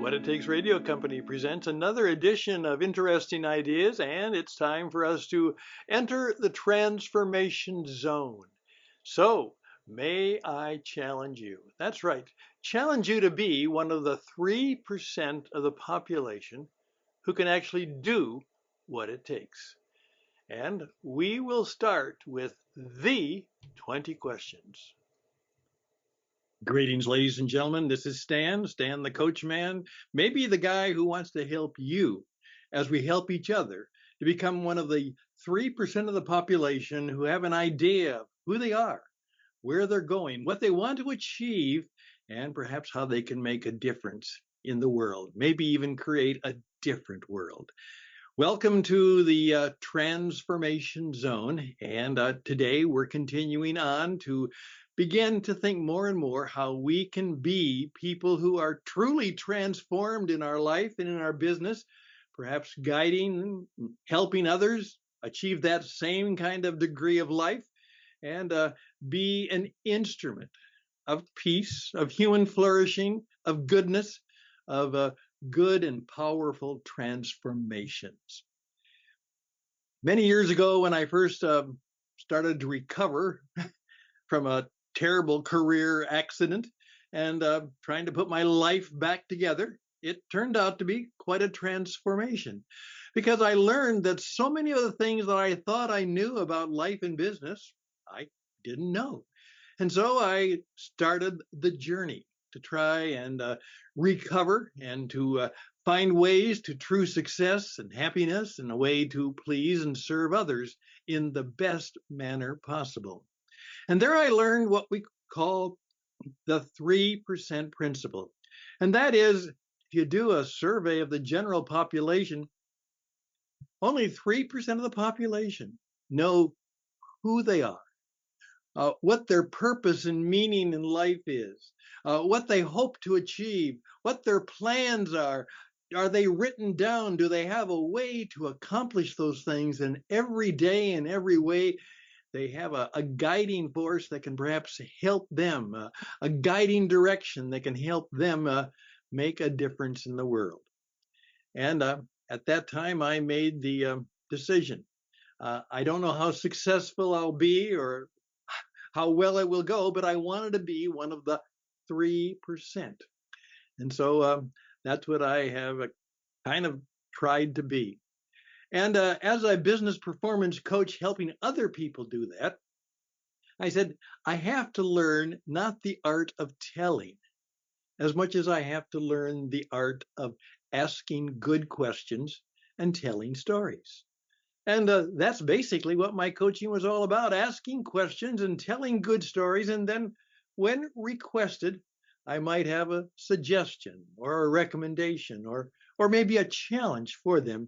What It Takes Radio Company presents another edition of Interesting Ideas, and it's time for us to enter the transformation zone. So, may I challenge you? That's right, challenge you to be one of the 3% of the population who can actually do what it takes. And we will start with the 20 questions. Greetings, ladies and gentlemen. This is Stan the coach man, maybe the guy who wants to help you as we help each other to become one of the 3% of the population who have an idea of who they are, where they're going, what they want to achieve, and perhaps how they can make a difference in the world, maybe even create a different world. Welcome to the transformation zone, and today we're continuing on to begin to think more and more how we can be people who are truly transformed in our life and in our business, perhaps guiding, helping others achieve that same kind of degree of life, and be an instrument of peace, of human flourishing, of goodness, of good and powerful transformations. Many years ago, when I first started to recover from a terrible career accident and trying to put my life back together, it turned out to be quite a transformation because I learned that so many of the things that I thought I knew about life and business, I didn't know. And so I started the journey to try and recover and to find ways to true success and happiness and a way to please and serve others in the best manner possible. And there I learned what we call the 3% principle. And that is, if you do a survey of the general population, only 3% of the population know who they are, what their purpose and meaning in life is, what they hope to achieve, what their plans are. Are they written down? Do they have a way to accomplish those things? And every day in every way, they have a guiding force that can perhaps help them, a guiding direction that can help them make a difference in the world. And at that time, I made the decision. I don't know how successful I'll be or how well it will go, but I wanted to be one of the 3%. And so that's what I have kind of tried to be. And as a business performance coach helping other people do that, I said, I have to learn not the art of telling as much as I have to learn the art of asking good questions and telling stories. And that's basically what my coaching was all about, asking questions and telling good stories. And then when requested, I might have a suggestion or a recommendation or maybe a challenge for them,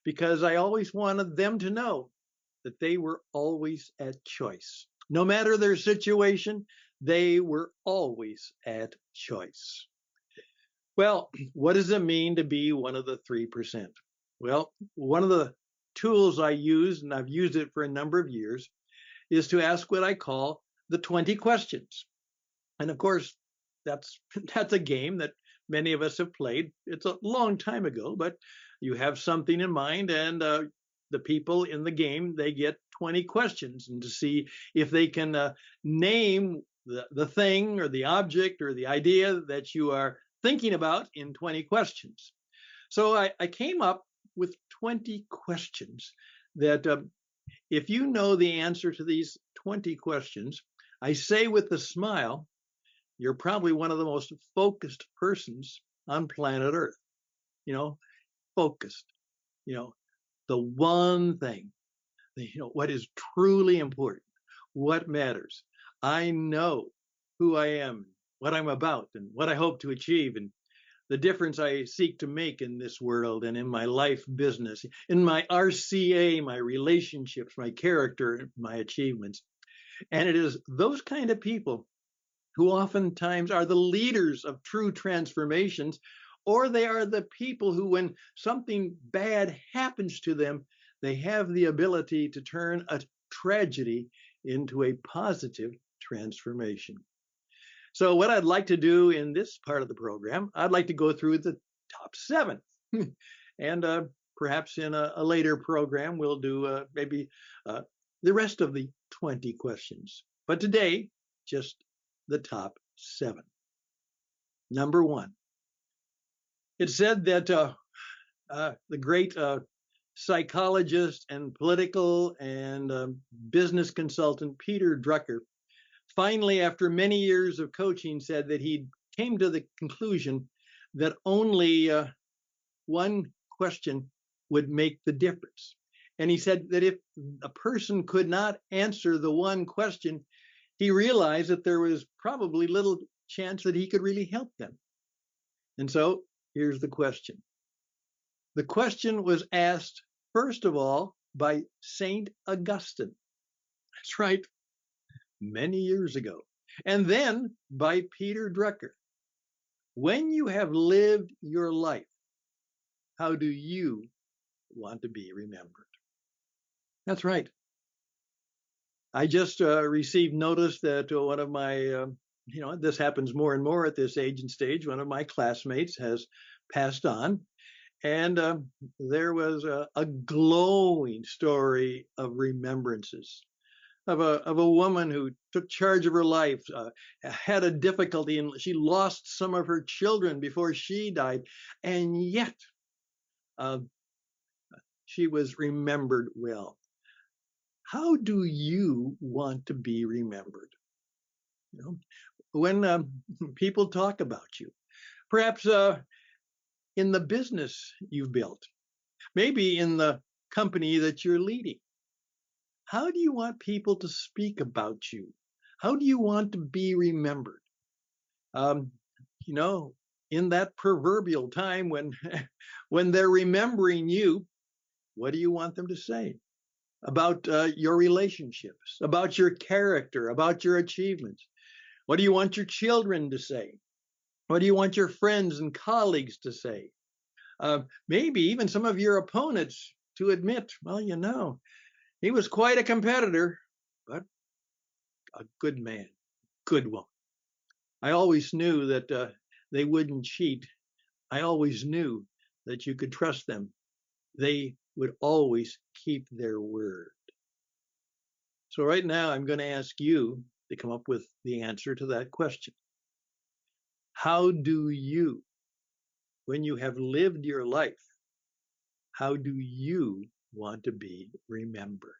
because I always wanted them to know that they were always at choice. No matter their situation, they were always at choice. Well, what does it mean to be one of the 3%? Well, one of the tools I use, and I've used it for a number of years, is to ask what I call the 20 questions. And of course, that's a game that many of us have played. It's a long time ago, but you have something in mind, and the people in the game, they get 20 questions, and to see if they can name the thing or the object or the idea that you are thinking about in 20 questions. So I came up with 20 questions that if you know the answer to these 20 questions, I say with a smile, you're probably one of the most focused persons on planet Earth. Focused. The one thing, what is truly important, what matters. I know who I am, what I'm about, and what I hope to achieve, and the difference I seek to make in this world and in my life business, in my RCA, my relationships, my character, my achievements. And it is those kind of people who oftentimes are the leaders of true transformations, or they are the people who, when something bad happens to them, they have the ability to turn a tragedy into a positive transformation. So what I'd like to do in this part of the program, I'd like to go through the top 7. And perhaps in a later program, we'll do maybe uh, the rest of the 20 questions. But today, just the top 7. Number 1. It said that the great psychologist and political and business consultant Peter Drucker finally, after many years of coaching, said that he came to the conclusion that only one question would make the difference. And he said that if a person could not answer the one question, he realized that there was probably little chance that he could really help them. And so here's the question. The question was asked, first of all, by St. Augustine. That's right, many years ago. And then by Peter Drucker. When you have lived your life, how do you want to be remembered? That's right. I just received notice that one of my, this happens more and more at this age and stage, one of my classmates has passed on. And there was a glowing story of remembrances of a woman who took charge of her life, had a difficulty, and she lost some of her children before she died. And yet, uh, she was remembered well. How do you want to be remembered? You know, when people talk about you, perhaps in the business you've built, maybe in the company that you're leading, how do you want people to speak about you? How do you want to be remembered? Um, you know, in that proverbial time when when they're remembering you, what do you want them to say about your relationships, about your character, about your achievements? What do you want your children to say? What do you want your friends and colleagues to say? Maybe even some of your opponents to admit, well, he was quite a competitor, but a good man, good woman. I always knew that they wouldn't cheat. I always knew that you could trust them. They would always keep their word. So right now, I'm going to ask you to come up with the answer to that question. How do you, when you have lived your life, how do you want to be remembered?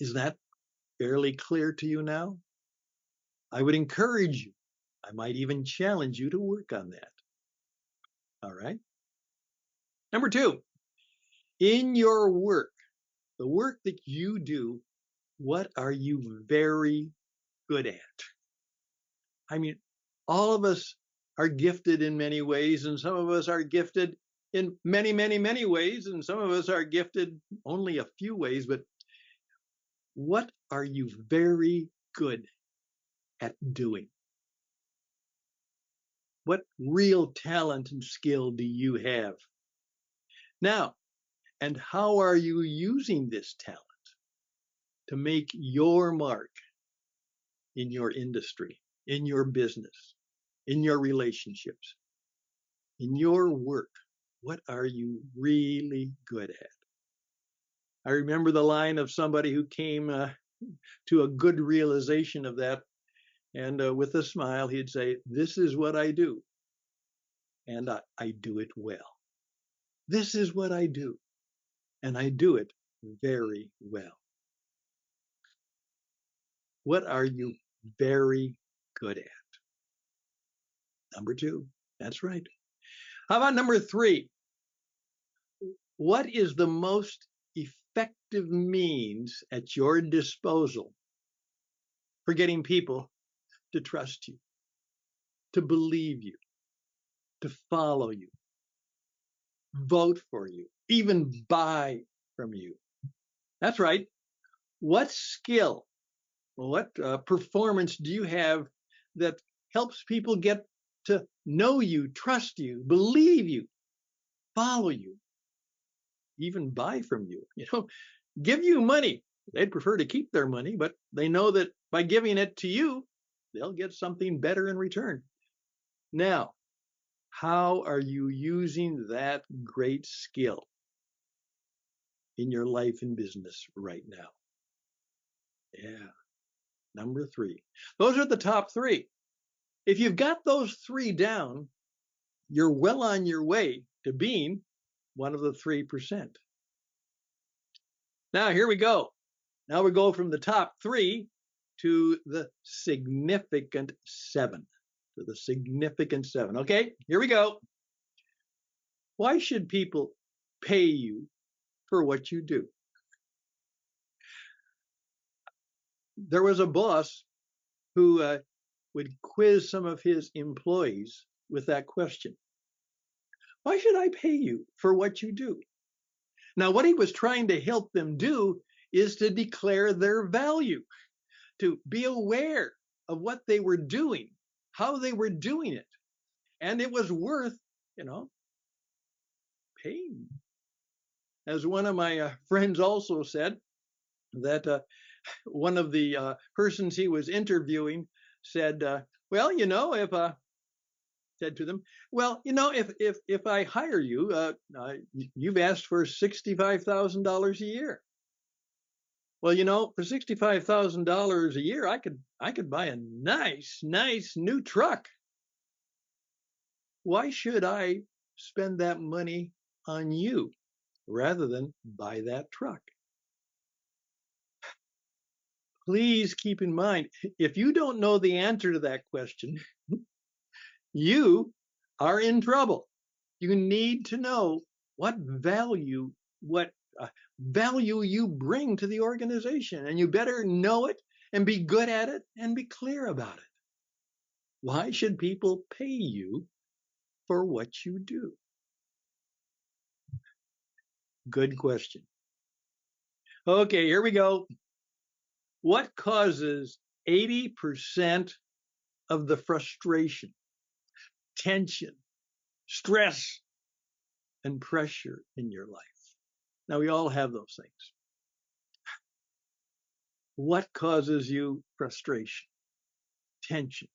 Is that fairly clear to you now? I would encourage you. I might even challenge you to work on that. All right. Number 2, in your work, the work that you do, what are you very good at? I mean, all of us are gifted in many ways, and some of us are gifted in many, many, many ways, and some of us are gifted only a few ways. But what are you very good at doing? What real talent and skill do you have? Now, and how are you using this talent to make your mark in your industry, in your business, in your relationships, in your work? What are you really good at? I remember the line of somebody who came to a good realization of that. And with a smile, he'd say, "This is what I do. And I do it well. This is what I do. And I do it very well." What are you very good at? Number 2. That's right. How about number 3? What is the most effective means at your disposal for getting people to trust you, to believe you, to follow you, vote for you, even buy from you? That's right. What skill, what performance do you have that helps people get to know you, trust you, believe you, follow you, even buy from you? Give you money. They'd prefer to keep their money, but they know that by giving it to you, they'll get something better in return. Now, How are you using that great skill in your life and business right now? Yeah. Number three. Those are the top three. If you've got those three down, you're well on your way to being one of the 3%. Now, here we go. Now we go from the top three to the significant seven. To the significant seven. Okay, here we go. Why should people pay you for what you do? There was a boss who would quiz some of his employees with that question. Why should I pay you for what you do? Now, what he was trying to help them do is to declare their value, to be aware of what they were doing, how they were doing it. And it was worth, paying. As one of my friends also said, that one of the persons he was interviewing said, well, if said to them, well, if I hire you, you've asked for $65,000 a year. Well, for $65,000 a year, I could buy a nice new truck. Why should I spend that money on you rather than buy that truck? Please keep in mind, if you don't know the answer to that question, you are in trouble. You need to know what value you bring to the organization, and you better know it and be good at it and be clear about it. Why should people pay you for what you do? Good question. Okay, here we go. What causes 80% of the frustration, tension, stress, and pressure in your life? Now, we all have those things. What causes you frustration, tension,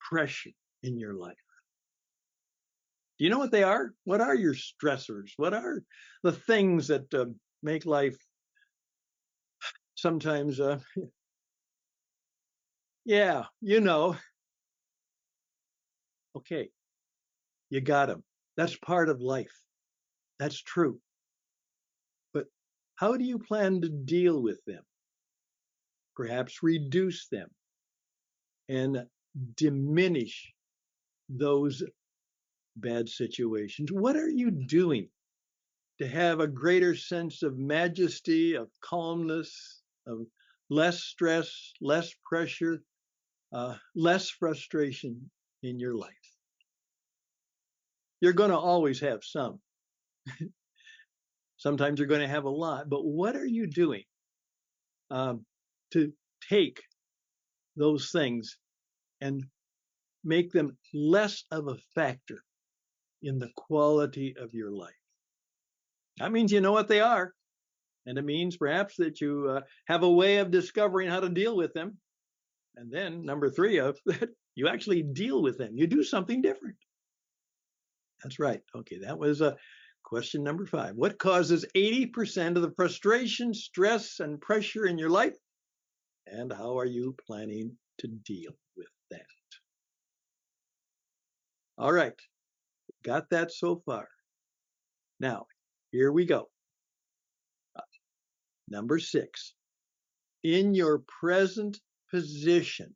pressure in your life? Do you know what they are? What are your stressors? What are the things that make life sometimes, yeah, okay, you got them. That's part of life. That's true. But how do you plan to deal with them? Perhaps reduce them and diminish those bad situations. What are you doing to have a greater sense of majesty, of calmness, of less stress, less pressure, less frustration in your life? You're going to always have some. Sometimes you're going to have a lot. But what are you doing to take those things and make them less of a factor in the quality of your life? That means you know what they are. And it means perhaps that you have a way of discovering how to deal with them. And then number three, you actually deal with them. You do something different. That's right. Okay, that was question number 5. What causes 80% of the frustration, stress, and pressure in your life? And how are you planning to deal with that? All right, got that so far. Now, here we go. Number 6, in your present position,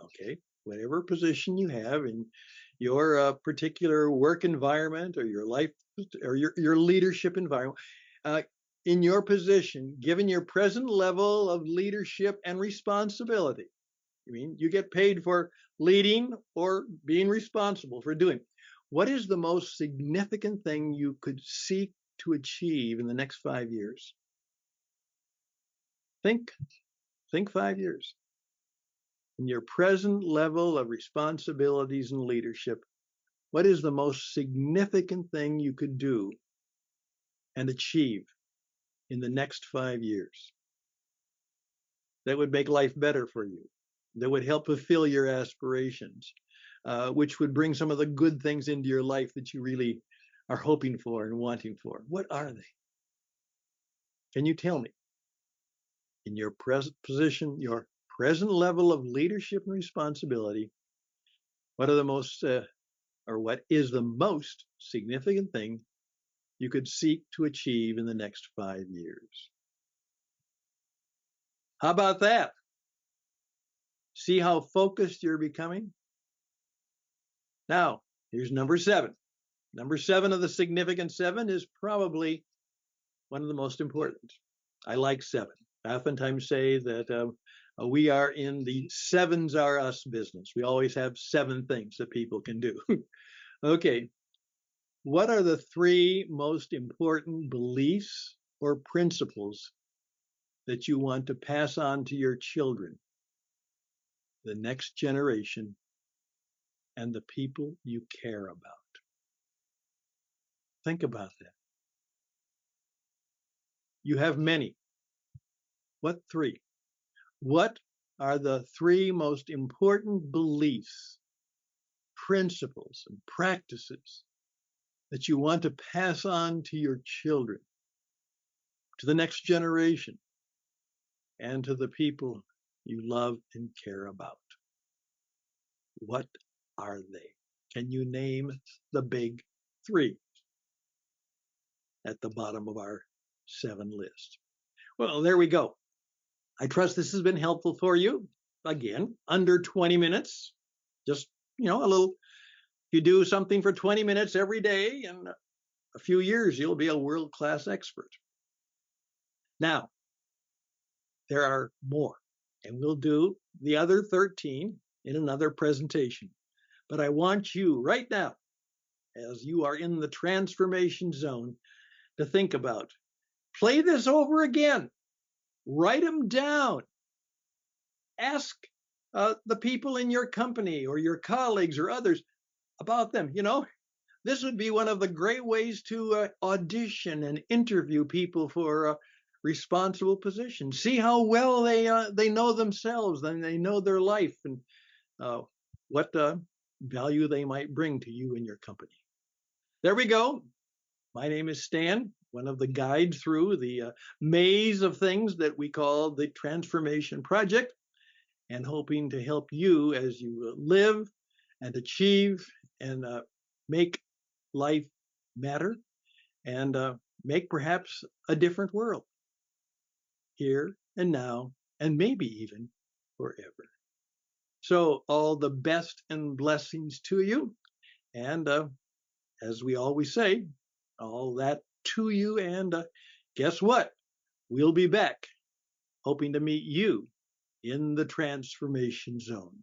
okay, whatever position you have in your particular work environment or your life or your leadership environment, in your position, given your present level of leadership and responsibility, I mean, you get paid for leading or being responsible for doing. What is the most significant thing you could seek to achieve in the next 5 years? Think 5 years. In your present level of responsibilities and leadership, what is the most significant thing you could do and achieve in the next 5 years that would make life better for you, that would help fulfill your aspirations, which would bring some of the good things into your life that you really are hoping for and wanting for? What are they? Can you tell me? In your present position, your present level of leadership and responsibility, what are the most, or what is the most significant thing you could seek to achieve in the next 5 years? How about that? See how focused you're becoming? Now, here's number 7. Number 7 of the significant 7 is probably one of the most important. I like 7. I oftentimes say that we are in the sevens are us business. We always have 7 things that people can do. Okay, what are the 3 most important beliefs or principles that you want to pass on to your children, the next generation, and the people you care about? Think about that. You have many. What 3? What are the 3 most important beliefs, principles, and practices that you want to pass on to your children, to the next generation, and to the people you love and care about? What are they? Can you name the big 3 at the bottom of our 7 list? Well, there we go. I trust this has been helpful for you. Again, under 20 minutes. Just, a little, you do something for 20 minutes every day, in a few years, you'll be a world-class expert. Now, there are more, and we'll do the other 13 in another presentation. But I want you right now, as you are in the transformation zone, to think about, play this over again, write them down, ask the people in your company or your colleagues or others about them. This would be one of the great ways to audition and interview people for responsible positions. See how well they know themselves and they know their life, and what value they might bring to you and your company. There we go. My name is Stan, one of the guides through the maze of things that we call the Transformation Project, and hoping to help you as you live and achieve and make life matter, and make perhaps a different world here and now, and maybe even forever. So all the best and blessings to you. And as we always say, all that to you. And guess what? We'll be back, hoping to meet you in the transformation zone.